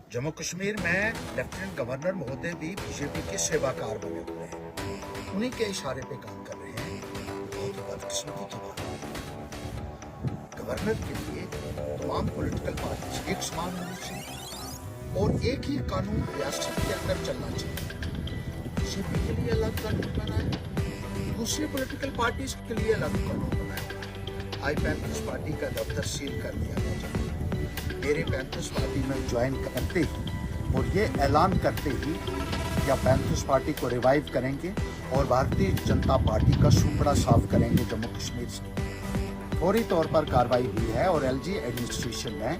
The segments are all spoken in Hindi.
जम्मू कश्मीर में लेफ्टिनेंट गवर्नर महोदय भी बीजेपी के सेवाकार बने हुए हैं, उन्हीं के इशारे पे काम कर रहे हैं। बहुत ही बदकिस्मती की बात है। गवर्नर के लिए तमाम पॉलिटिकल पार्टी एक समान होनी चाहिए और एक ही कानून रियासत के अंदर चलना चाहिए। बीजेपी के लिए अलग कानून बनाए, दूसरी पॉलिटिकल पार्टीज के लिए अलग कानून बनाए। आई 35 पार्टी का दफ्तर सील कर दिया गया। मेरे 35 पार्टी में ज्वाइन करते ही और ये ऐलान करते ही क्या 35 पार्टी को रिवाइव करेंगे और भारतीय जनता पार्टी का सुपड़ा साफ करेंगे जम्मू कश्मीर से। फौरी तौर पर कार्रवाई हुई है और एलजी एडमिनिस्ट्रेशन ने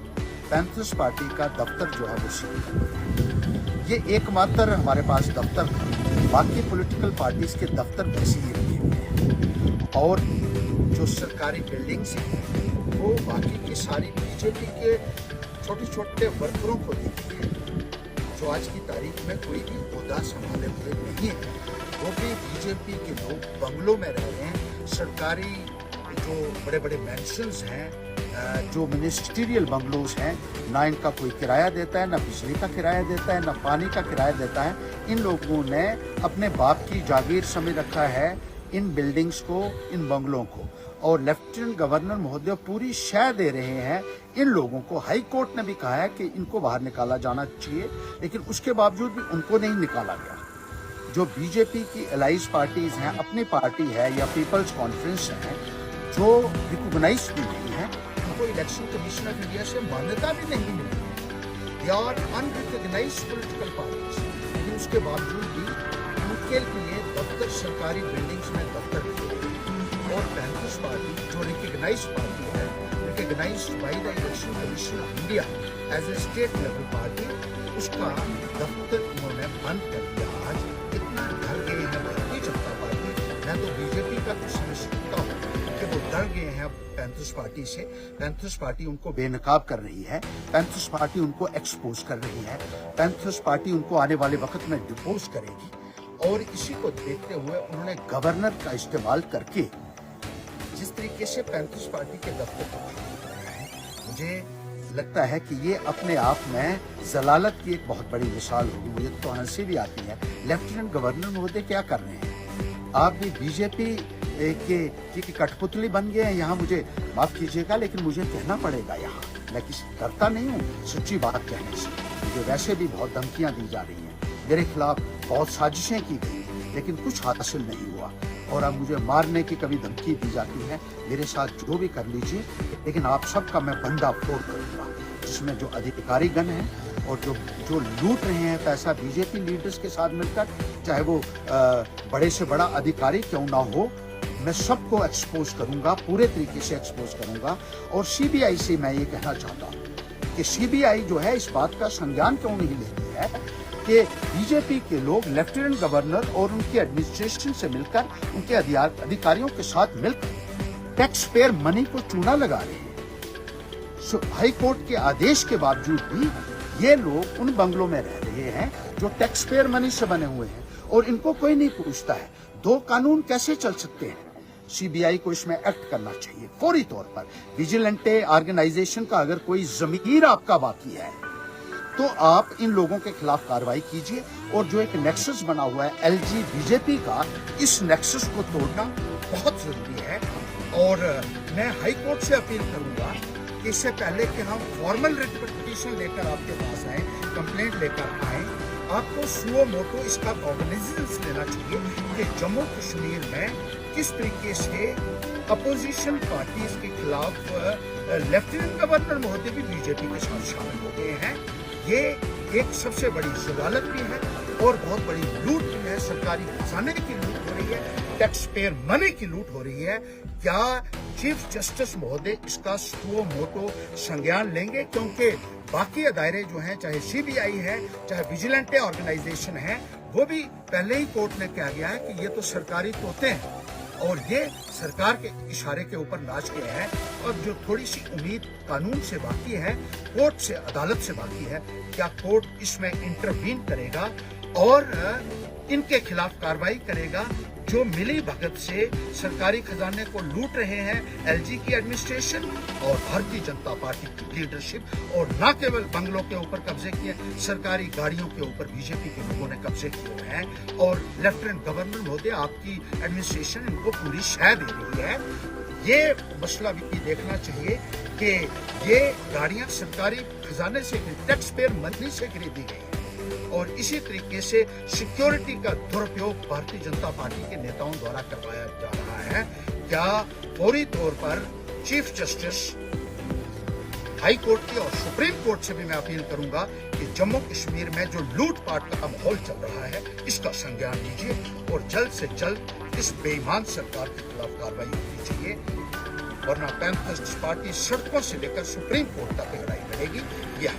35 पार्टी का दफ्तर जो है वो सील कर दिया। ये एकमात्र हमारे पास दफ्तर था, बाकी पॉलिटिकल पार्टीज के दफ्तर वैसे ही रखे हुए हैं और जो सरकारी बिल्डिंग्स हैं वो बाकी की सारी बीजेपी के छोटे छोटे वर्करों को देती है, जो आज की तारीख में कोई भी ओहदा संभाले हुए नहीं है। वो भी बीजेपी के लोग बंगलों में रह रहे हैं। सरकारी जो बड़े बड़े मैंशंस हैं, जो मिनिस्ट्रियल बंगलोज हैं, ना इनका कोई किराया देता है, ना बिजली का किराया देता है, ना पानी का किराया देता है। इन लोगों ने अपने बाप की जागीर समझ रखा है इन बिल्डिंग्स को, इन बंगलों को, और लेफ्टिनेंट गवर्नर महोदय पूरी शय दे रहे हैं इन लोगों को। हाई कोर्ट ने भी कहा है कि इनको बाहर निकाला जाना चाहिए, लेकिन उसके बावजूद भी उनको नहीं निकाला गया। जो बीजेपी की एलाइज पार्टीज हैं, अपनी पार्टी है या पीपल्स कॉन्फ्रेंस है, जो रिकॉग्नाइज भी नहीं है, उनको इलेक्शन कमीशन ऑफ इंडिया से मान्यता भी नहीं मिली है। They are unrecognised political parties, लेकिन उसके बावजूद भी उनके लिए दफ्तर, सरकारी बिल्डिंग्स में दफ्तर और 35 पार्टी जो रिकॉग्नाइज्ड पार्टी है, recognised by the election commission of India as a state level party, उसका दफ्तर उन्होंने बंद कर दिया। आज इतना डर गए हैं भारतीय जनता पार्टी, मैं तो बीजेपी का तो समझता हूँ कि वो डर गए हैं 35 पार्टी से। 35 पार्टी उनको बेनकाब कर रही है, 35 पार्टी उनको एक्सपोज कर रही है, 35 पार्टी उनको आने वाले वक्त में डिपोज करेगी। और इसी को देखते हुए उन्होंने गवर्नर का इस्तेमाल करके जिस तरीके से 35 पार्टी के दफ्तर को बनाया है, मुझे लगता है कि ये अपने आप में जलालत की एक बहुत बड़ी मिसाल होगी। मुझे तो हंसी भी आती है, लेफ्टिनेंट गवर्नर महोदय क्या कर रहे हैं? आप भी बीजेपी के कठपुतली बन गए हैं। यहाँ मुझे माफ कीजिएगा, लेकिन मुझे कहना पड़ेगा, यहाँ मैं किसी करता नहीं हूँ सच्ची बात कहने से। मुझे वैसे भी बहुत धमकियां दी जा रही हैं, मेरे खिलाफ बहुत साजिशें की गई, लेकिन कुछ हासिल नहीं हुआ। और अब मुझे मारने की कभी धमकी दी जाती है। मेरे साथ जो भी कर लीजिए, लेकिन आप सबका मैं बंदा फोड़ करूंगा, जिसमें जो अधिकारीगण हैं और जो लूट रहे हैं पैसा बीजेपी लीडर्स के साथ मिलकर, चाहे वो बड़े से बड़ा अधिकारी क्यों ना हो, मैं सबको एक्सपोज करूंगा, पूरे तरीके से एक्सपोज करूंगा। और सीबीआई से मैं ये कहना चाहता हूँ कि सीबीआई जो है इस बात का संज्ञान क्यों नहीं लेती है कि बीजेपी के लोग लेफ्टिनेंट गवर्नर और उनके एडमिनिस्ट्रेशन से मिलकर, उनके अधिकारियों के साथ मिलकर टैक्स पेयर मनी को चूना लगा रहे हैं। हाई कोर्ट के आदेश के बावजूद भी ये लोग उन बंगलों में रह रहे हैं जो टैक्स पेयर मनी से बने हुए हैं, और इनको कोई नहीं पूछता है। दो कानून कैसे चल सकते हैं? सीबीआई को इसमें एक्ट करना चाहिए फौरी तौर पर। विजिलेंटे ऑर्गेनाइजेशन का अगर कोई जमीर आपका बाकी है तो आप इन लोगों के खिलाफ कार्रवाई कीजिए। और जो एक नेक्सस बना हुआ है एलजी बीजेपी का, इस नेक्सस को तोड़ना बहुत जरूरी है। और मैं हाई कोर्ट से अपील करूंगा कि इससे पहले कि हम फॉर्मल पिटीशन लेकर आपके पास आए, कंप्लेंट लेकर आए, आपको सुओ मोटो इसका कॉग्निजेंस लेना चाहिए कि जम्मू कश्मीर में किस तरीके से अपोजिशन पार्टीज के खिलाफ लेफ्टिनेंट गवर्नर महोदय भी बीजेपी के साथ शामिल हो गए हैं। ये एक सबसे बड़ी जलालत भी है और बहुत बड़ी लूट भी है। सरकारी खजाने की लूट हो रही है, टैक्स पेयर मनी की लूट हो रही है। क्या चीफ जस्टिस महोदय इसका सुओ मोटो संज्ञान लेंगे? क्योंकि बाकी अदारे जो हैं, चाहे सीबीआई है, चाहे विजिलेंटे ऑर्गेनाइजेशन है, वो भी पहले ही कोर्ट ने कहा गया है कि ये तो सरकारी तोते हैं और ये सरकार के इशारे के ऊपर नाच गए हैं। और जो थोड़ी सी उम्मीद कानून से बाकी है, कोर्ट से, अदालत से बाकी है, क्या कोर्ट इसमें इंटरवीन करेगा और इनके खिलाफ कार्रवाई करेगा जो मिली भगत से सरकारी खजाने को लूट रहे हैं एलजी की एडमिनिस्ट्रेशन और भारतीय जनता पार्टी की लीडरशिप, और न केवल बंगलों के ऊपर कब्जे किए, सरकारी गाड़ियों के ऊपर बीजेपी के लोगों ने कब्जे किए हुए हैं। और लेफ्टिनेंट गवर्नर महोदय, आपकी एडमिनिस्ट्रेशन इनको पूरी शह दे रही है। ये मसला भी देखना चाहिए कि ये गाड़ियां सरकारी खजाने से, टैक्स पेयर मनी से खरीदी गई हैं, और इसी तरीके से सिक्योरिटी का दुरुपयोग भारतीय जनता पार्टी के नेताओं द्वारा करवाया जा रहा है। क्या फौरी तौर पर चीफ जस्टिस हाई कोर्ट की और सुप्रीम कोर्ट से भी मैं अपील करूंगा कि जम्मू कश्मीर में जो लूटपाट का माहौल चल रहा है इसका संज्ञान लीजिए और जल्द से जल्द इस बेईमान सरकार के खिलाफ कार्रवाई होनी चाहिए, वरना पैंथर्स पार्टी सड़कों से लेकर सुप्रीम कोर्ट तक लड़ाई लड़ेगी। यह